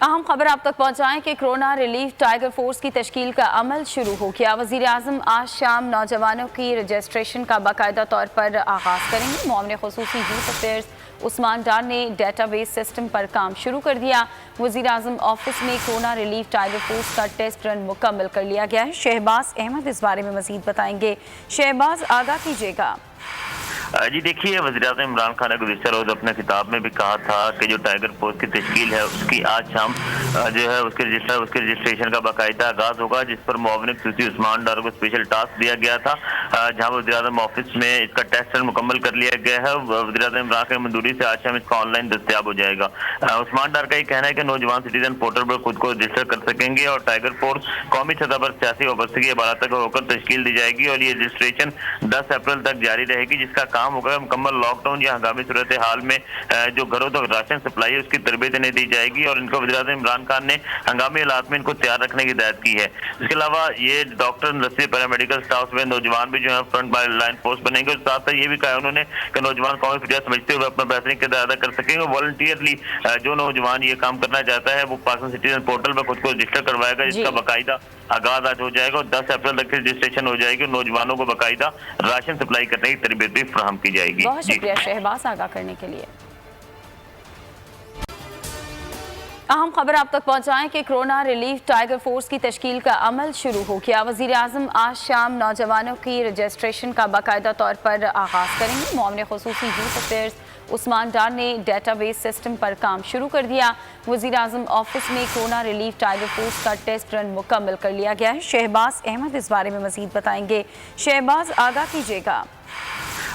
अहम खबर आप तक पहुंचाएं कि कोरोना रिलीफ टाइगर फोर्स की तश्कील का अमल शुरू हो गया। वज़ीर आज़म आज शाम नौजवानों की रजिस्ट्रेशन का बाकायदा तौर पर आगाज़ करेंगे। मुआविन ख़ुसूसी यूथ अफेयर्स उस्मान डार ने डेटाबेस सिस्टम पर काम शुरू कर दिया। वज़ीर आज़म ऑफिस में कोरोना रिलीफ टाइगर फोर्स का टेस्ट रन मुकम्मल कर लिया गया है। शहबाज अहमद इस बारे में मज़ीद बताएंगे। शहबाज, आगाह कीजिएगा। जी देखिए, वज़ीर-ए-आज़म इमरान खान ने गुज़िश्ता रोज़ अपने खिताब में भी कहा था कि जो टाइगर फोर्स की तश्कील है उसकी आज शाम जो है उसके रजिस्ट्रेशन का बाकायदा आगाज़ होगा, जिस पर मुआविन ख़ुसूसी उस्मान डार को स्पेशल टास्क दिया गया था, जहाँ वज़ीर-ए-आज़म ऑफिस में इसका टेस्ट रन मुकम्मल कर लिया गया है। वज़ीर-ए-आज़म इमरान खान की मंजूरी से आज शाम इसका ऑनलाइन दस्तयाब हो जाएगा। उस्मान डार का ये कहना है कि नौजवान सिटीजन पोर्टल पर खुद को रजिस्टर कर सकेंगे और टाइगर फोर्स कौमी सतह पर सियासी वाबस्तगी अदालत तक होकर तश्कील दी जाएगी और ये रजिस्ट्रेशन 10 अप्रैल तक जारी रहेगी, जिसका काम होगा मुकम्मल लॉकडाउन या हंगामी सूरत हाल में जो घरों तक राशन सप्लाई है उसकी तरबियत इन्हें दी जाएगी और इनको वज़ीर-ए-आज़म इमरान खान ने हंगामी हालात में इनको तैयार रखने की हिदायत की है। इसके अलावा ये डॉक्टर, नर्सें, पैरामेडिकल स्टाफ में नौजवान भी जो है फ्रंट लाइन फोर्स बनेंगे और साथ ही ये भी कहा उन्होंने कि नौजवान कौमी फिजा समझते हुए अपना बेहतरीन किरदार अदा कर सकेंगे। वॉलंटियरली जो नौजवान ये काम करना चाहता है वो पाकिस्तान सिटीजन पोर्टल पर खुद को रजिस्टर करवाएगा, जिसका बाकायदा आगाज आज हो जाएगा और 10 अप्रैल तक रजिस्ट्रेशन हो जाएगी और नौजवानों को बाकायदा राशन सप्लाई करने की तरबियत भी फराहम की जाएगी। बहुत शुक्रिया शहबाज आगाह करने के लिए। अहम खबर आप तक पहुंचाएं कि कोरोना रिलीफ टाइगर फोर्स की तश्कील का अमल शुरू हो गया। वज़ीर आज़म आज शाम नौजवानों की रजिस्ट्रेशन का बाकायदा तौर पर आगाज़ करेंगे। मुआविन ख़ुसूसी यूथ अफेयर्स उस्मान डार ने डेटाबेस सिस्टम पर काम शुरू कर दिया। वज़ीर आज़म ऑफिस में कोरोना रिलीफ टाइगर फोर्स का टेस्ट रन मुकम्मल कर लिया गया है। शहबाज अहमद इस बारे में मज़ीद बताएंगे। शहबाज, आगाह कीजिएगा।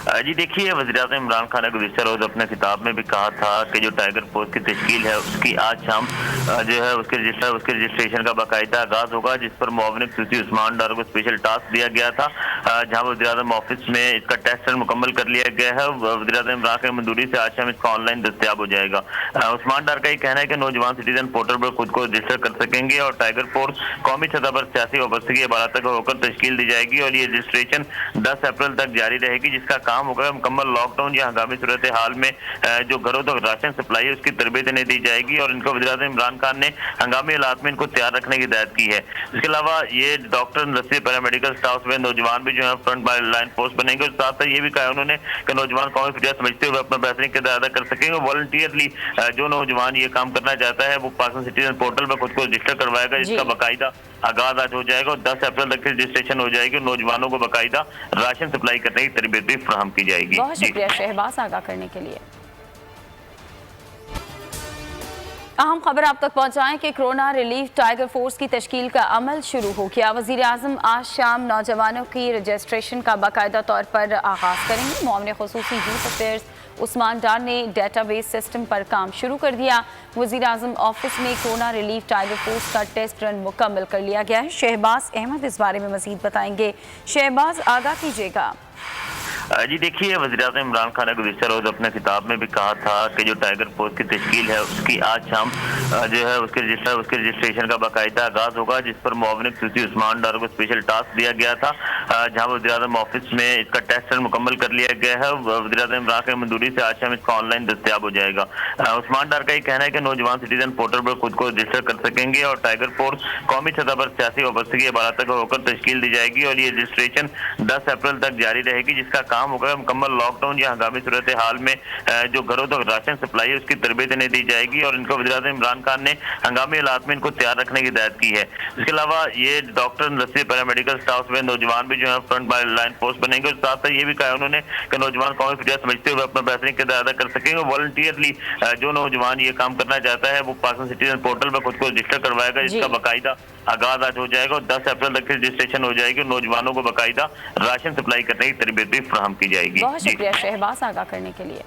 जी देखिए, वज़ीर-ए-आज़म इमरान खान ने गुज़िश्ता रोज़ अपने खिताब में भी कहा था कि जो टाइगर फोर्स की तश्कील है उसकी आज शाम जो है उसके रजिस्ट्रेशन का बाकायदा आगाज़ होगा, जिस पर मुआविन ख़ुसूसी उस्मान डार को स्पेशल टास्क दिया गया था, जहाँ वज़ीर-ए-आज़म ऑफिस में इसका टेस्ट रन मुकम्मल कर लिया गया है। वज़ीर-ए-आज़म इमरान खान की मंजूरी से आज शाम इसका ऑनलाइन दस्तयाब हो जाएगा। उस्मान डार का ये कहना है कि नौजवान सिटीजन पोर्टल पर खुद को रजिस्टर कर सकेंगे और टाइगर फोर्स कौमी सतह पर सियासी वाबस्तगी अदालत तक होकर तश्कील दी जाएगी और ये रजिस्ट्रेशन 10 अप्रैल तक जारी रहेगी, जिसका काम होगा मुकम्मल लॉकडाउन या हंगामी सूरत हाल में जो घरों तक राशन सप्लाई है उसकी तरबियत इन्हें दी जाएगी और इनको वज़ीर-ए-आज़म इमरान खान ने हंगामी हालात में इनको तैयार रखने की हिदायत की है। इसके अलावा ये डॉक्टर, नर्सें, पैरामेडिकल स्टाफ में नौजवान भी जो है फ्रंट लाइन फोर्स बनेंगे और साथ ही ये भी कहा उन्होंने कि नौजवान कौमी फिजा समझते हुए अपना बेहतरीन किरदार अदा कर सकेंगे। वॉलंटियरली जो नौजवान ये काम करना चाहता है वो पाकिस्तान सिटीजन पोर्टल पर खुद को रजिस्टर करवाएगा, जिसका बाकायदा आगाज आज हो जाएगा और 10 अप्रैल तक रजिस्ट्रेशन हो जाएगी और नौजवानों को बाकायदा राशन सप्लाई करने की तरबियत भी फराहम की जाएगी। बहुत शुक्रिया शहबाज आगाह करने के लिए। अहम खबर आप तक पहुंचाएं कि कोरोना रिलीफ टाइगर फोर्स की तश्कील का अमल शुरू हो गया। वज़ीर आज़म आज शाम नौजवानों की रजिस्ट्रेशन का बाकायदा तौर पर आगाज़ करेंगे। मुआविन ख़ुसूसी यूथ अफेयर्स उस्मान डार ने डेटाबेस सिस्टम पर काम शुरू कर दिया। वज़ीर आज़म ऑफिस में कोरोना रिलीफ टाइगर फोर्स का टेस्ट रन मुकम्मल कर लिया गया है। शहबाज अहमद इस बारे में मज़ीद बताएंगे। शहबाज, आगाह कीजिएगा। जी देखिए, वज़ीर-ए-आज़म इमरान खान ने गुज़िश्ता रोज़ अपने खिताब में भी कहा था कि जो टाइगर फोर्स की तश्कील है उसकी आज शाम जो है उसके रजिस्ट्रेशन का बाकायदा आगाज़ होगा, जिस पर मुआविन ख़ुसूसी उस्मान डार को स्पेशल टास्क दिया गया था, जहाँ वज़ीर-ए-आज़म ऑफिस में इसका टेस्ट रन मुकम्मल कर लिया गया है। वज़ीर-ए-आज़म इमरान खान की मंजूरी से आज शाम इसका ऑनलाइन दस्तयाब हो जाएगा। उस्मान डार का ये कहना है कि नौजवान सिटीजन पोर्टल पर खुद को रजिस्टर कर सकेंगे और टाइगर फोर्स कौमी सतह पर सियासी वाबस्तगी अदालत तक होकर तश्कील दी जाएगी और ये रजिस्ट्रेशन 10 अप्रैल तक जारी रहेगी, जिसका काम होगा मुकम्मल लॉकडाउन या हंगामी सूरत हाल में जो घरों तक राशन सप्लाई है उसकी तरबियत इन्हें दी जाएगी और इनको वज़ीर-ए-आज़म इमरान खान ने हंगामी हालात में इनको तैयार रखने की हिदायत की है। इसके अलावा ये डॉक्टर, नर्सें, पैरामेडिकल स्टाफ में नौजवान भी जो है फ्रंट लाइन फोर्स बनेंगे और साथ ही ये भी कहा उन्होंने कि नौजवान कौमी फिजा समझते हुए अपना बेहतरीन किरदार अदा कर सकेंगे। वॉलंटियरली जो नौजवान ये काम करना चाहता है वो पाकिस्तान सिटीजन पोर्टल पर खुद को रजिस्टर करवाएगा, जिसका बाकायदा आगाज आज हो जाएगा और 10 अप्रैल तक रजिस्ट्रेशन हो जाएगी और नौजवानों को बाकायदा राशन सप्लाई करने की तरबियत भी फराहम की जाएगी। बहुत शुक्रिया शहबाज आगाह करने के लिए।